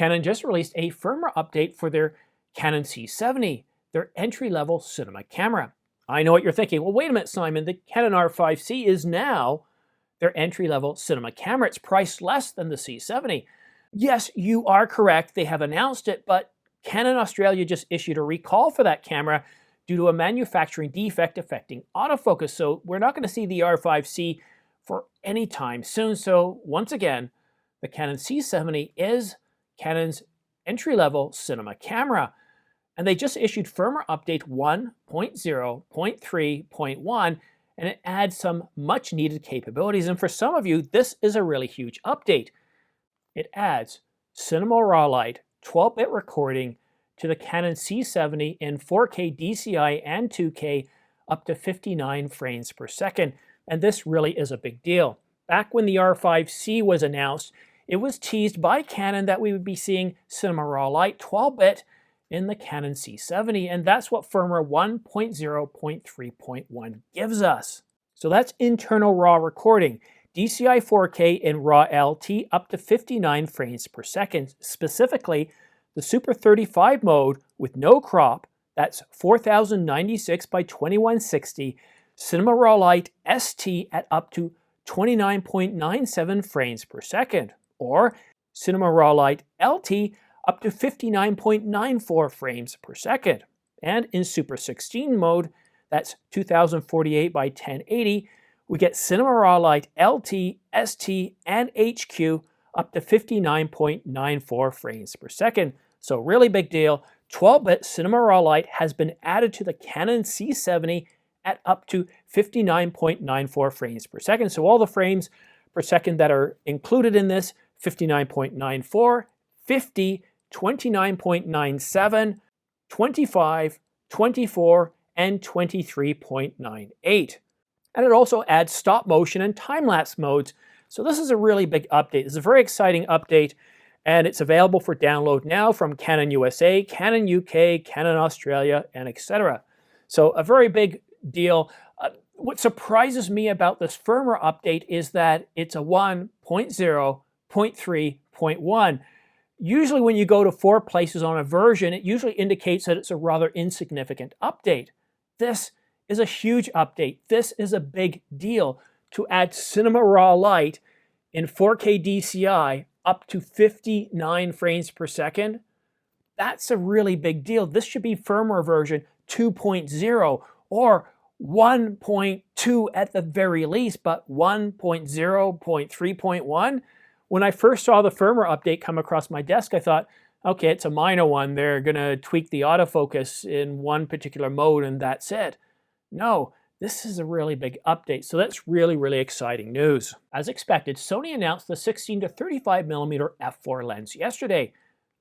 Canon just released a firmware update for their Canon C70, their entry-level cinema camera. I know what you're thinking. Well, wait a minute, Simon. The Canon R5C is now their entry-level cinema camera. It's priced less than the C70. Yes, you are correct. They have announced it, but Canon Australia just issued a recall for that camera due to a manufacturing defect affecting autofocus. So we're not going to see the R5C for any time soon. So once again, the Canon C70 is Canon's entry-level cinema camera. And they just issued firmware update 1.0.3.1, and it adds some much needed capabilities. And for some of you, this is a really huge update. It adds Cinema Raw Light 12-bit recording to the Canon C70 in 4K DCI and 2K up to 59 frames per second. And this really is a big deal. Back when the R5C was announced, it was teased by Canon that we would be seeing Cinema Raw Light 12-bit in the Canon C70, and that's what firmware 1.0.3.1 gives us. So that's internal RAW recording, DCI 4K and RAW LT up to 59 frames per second. Specifically, the Super 35 mode with no crop, that's 4096 by 2160, Cinema Raw Light ST at up to 29.97 frames per second, or Cinema Raw Light LT up to 59.94 frames per second. And in Super 16 mode, that's 2048 by 1080, we get Cinema Raw Light LT, ST, and HQ up to 59.94 frames per second. So really big deal. 12-bit Cinema Raw Light has been added to the Canon C70 at up to 59.94 frames per second. So all the frames per second that are included in this, 59.94, 50, 29.97, 25, 24, and 23.98. And it also adds stop motion and time-lapse modes. So this is a really big update. This is a very exciting update, and it's available for download now from Canon USA, Canon UK, Canon Australia, and etc. So a very big deal. What surprises me about this firmware update is that it's a 1.0.3.1. Usually when you go to 4 places on a version, it usually indicates that it's a rather insignificant update. This is a huge update. This is a big deal to add Cinema Raw Light in 4K DCI up to 59 frames per second. That's a really big deal. This should be firmware version 2.0 or 1.2 at the very least, but 1.0.3.1. When I first saw the firmware update come across my desk, I thought, okay, it's a minor one. They're going to tweak the autofocus in one particular mode and that's it. No, this is a really big update. So that's really, really exciting news. As expected, Sony announced the 16 to 35mm f4 lens yesterday.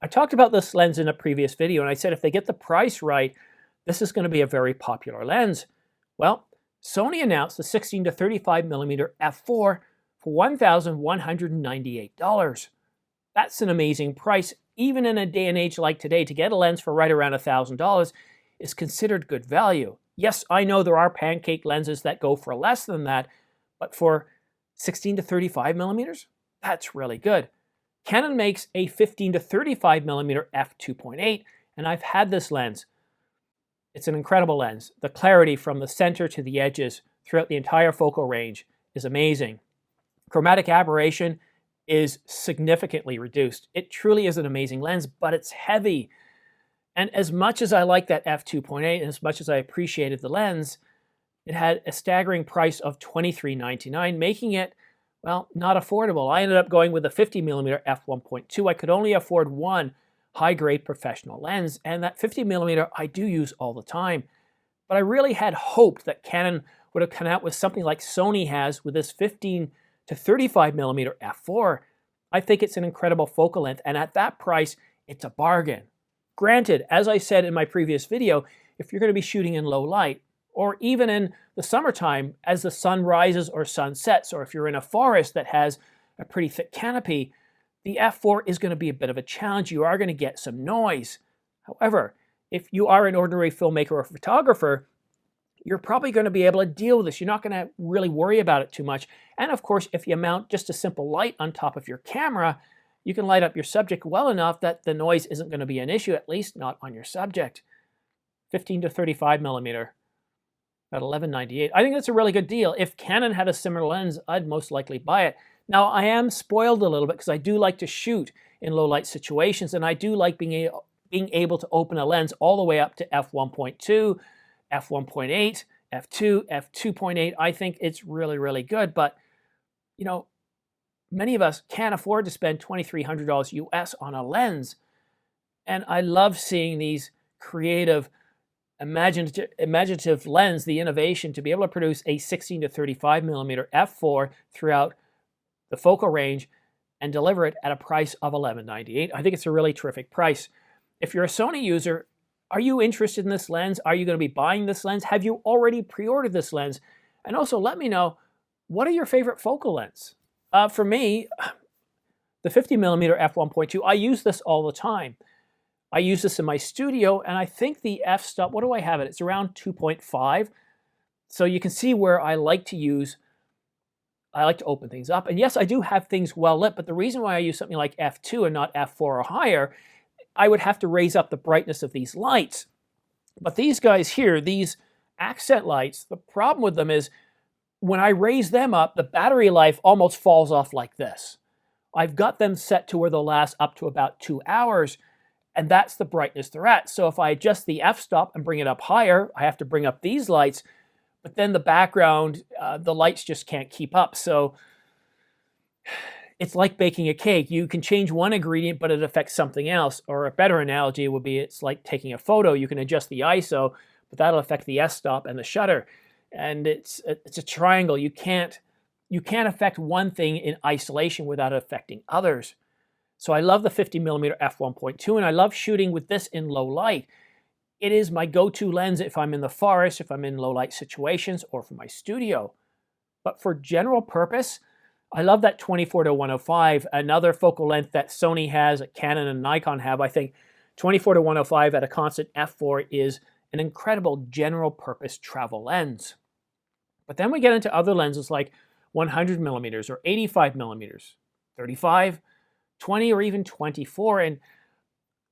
I talked about this lens in a previous video and I said if they get the price right, this is going to be a very popular lens. Well, Sony announced the 16 to 35mm f4 for $1,198. That's an amazing price. Even in a day and age like today, to get a lens for right around $1,000 is considered good value. Yes, I know there are pancake lenses that go for less than that, but for 16 to 35mm, that's really good. Canon makes a 15 to 35mm f2.8, and I've had this lens. It's an incredible lens. The clarity from the center to the edges throughout the entire focal range is amazing. Chromatic aberration is significantly reduced. It truly is an amazing lens, but it's heavy. And as much as I like that f2.8 and as much as I appreciated the lens, it had a staggering price of $23.99, making it, well, not affordable. I ended up going with a 50mm f1.2. I could only afford one high-grade professional lens, and that 50mm I do use all the time. But I really had hoped that Canon would have come out with something like Sony has with this 15 to 35mm f4. I think it's an incredible focal length, and at that price, it's a bargain. Granted, as I said in my previous video, if you're going to be shooting in low light, or even in the summertime as the sun rises or sun sets, or if you're in a forest that has a pretty thick canopy, the f4 is going to be a bit of a challenge. You are going to get some noise. However, if you are an ordinary filmmaker or photographer, you're probably going to be able to deal with this. You're not going to really worry about it too much. And of course, if you mount just a simple light on top of your camera, you can light up your subject well enough that the noise isn't going to be an issue, at least not on your subject. 15 to 35 millimeter at $11.98. I think that's a really good deal. If Canon had a similar lens, I'd most likely buy it. Now, I am spoiled a little bit because I do like to shoot in low light situations, and I do like being able to open a lens all the way up to f1.2, f1.8, f2, f2.8. I think it's really, really good. But, you know, many of us can't afford to spend $2,300 US on a lens. And I love seeing these creative, imaginative lens, the innovation to be able to produce a 16 to 35 millimeter f4 throughout the focal range and deliver it at a price of $11.98. I think it's a really terrific price. If you're a Sony user, are you interested in this lens? Are you going to be buying this lens? Have you already pre-ordered this lens? And also let me know, what are your favorite focal lens? For me, the 50 millimeter f1.2, I use this all the time. I use this in my studio, and I think the f-stop, what do I have it? It's around 2.5. So you can see where I like to open things up. And yes, I do have things well lit, but the reason why I use something like f2 and not f4 or higher, I would have to raise up the brightness of these lights. But these guys here, these accent lights, the problem with them is when I raise them up, the battery life almost falls off like this. I've got them set to where they'll last up to about 2 hours, and that's the brightness they're at. So if I adjust the f-stop and bring it up higher, I have to bring up these lights, but then the background, the lights just can't keep up. So it's like baking a cake. You can change one ingredient, but it affects something else. Or a better analogy would be it's like taking a photo. You can adjust the ISO, but that'll affect the f-stop and the shutter. And it's a triangle. You can't affect one thing in isolation without affecting others. So I love the 50 millimeter f1.2, and I love shooting with this in low light. It is my go-to lens if I'm in the forest, if I'm in low light situations, or for my studio. But for general purpose, I love that 24 to 105, another focal length that Sony has, that Canon and Nikon have. I think 24 to 105 at a constant f4 is an incredible general purpose travel lens. But then we get into other lenses like 100 millimeters or 85 millimeters, 35, 20, or even 24. And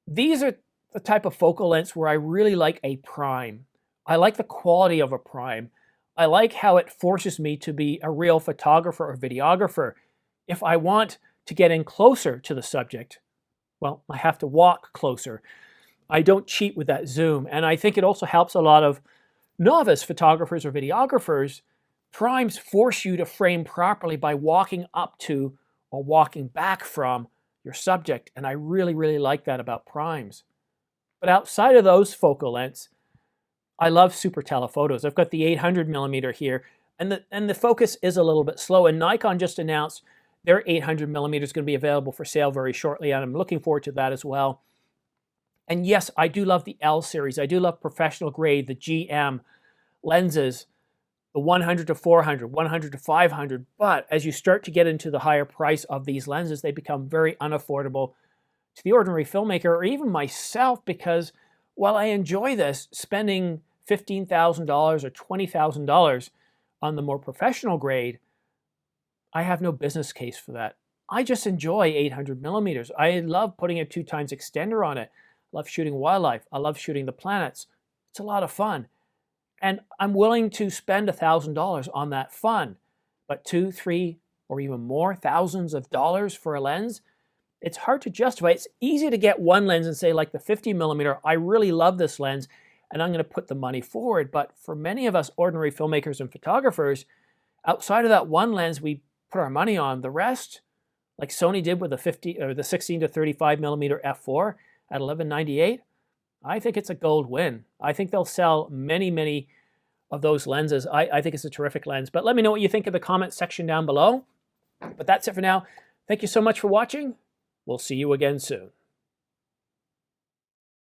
these are the type of focal lengths where I really like a prime. I like the quality of a prime. I like how it forces me to be a real photographer or videographer. If I want to get in closer to the subject, well, I have to walk closer. I don't cheat with that zoom. And I think it also helps a lot of novice photographers or videographers. Primes force you to frame properly by walking up to or walking back from your subject. And I really, really like that about primes. But outside of those focal lengths, I love super telephotos. I've got the 800 millimeter here, and the focus is a little bit slow. And Nikon just announced their 800 millimeter is going to be available for sale very shortly, and I'm looking forward to that as well. And yes, I do love the L series. I do love professional grade, the GM lenses, the 100 to 400, 100 to 500. But as you start to get into the higher price of these lenses, they become very unaffordable to the ordinary filmmaker or even myself, because while I enjoy this, spending $15,000 or $20,000 on the more professional grade, I have no business case for that. I just enjoy 800 millimeters. I love putting a 2x extender on it. I love shooting wildlife. I love shooting the planets. It's a lot of fun. And I'm willing to spend $1,000 on that fun. But 2, 3, or even more thousands of dollars for a lens, it's hard to justify. It's easy to get one lens and say, like the 50 millimeter, I really love this lens, and I'm going to put the money forward. But for many of us ordinary filmmakers and photographers, outside of that one lens we put our money on, the rest, like Sony did with the 16 to 35 millimeter f4 at $11.98, I think it's a gold win. I think they'll sell many, many of those lenses. I think it's a terrific lens. But let me know what you think in the comments section down below. But that's it for now. Thank you so much for watching. We'll see you again soon.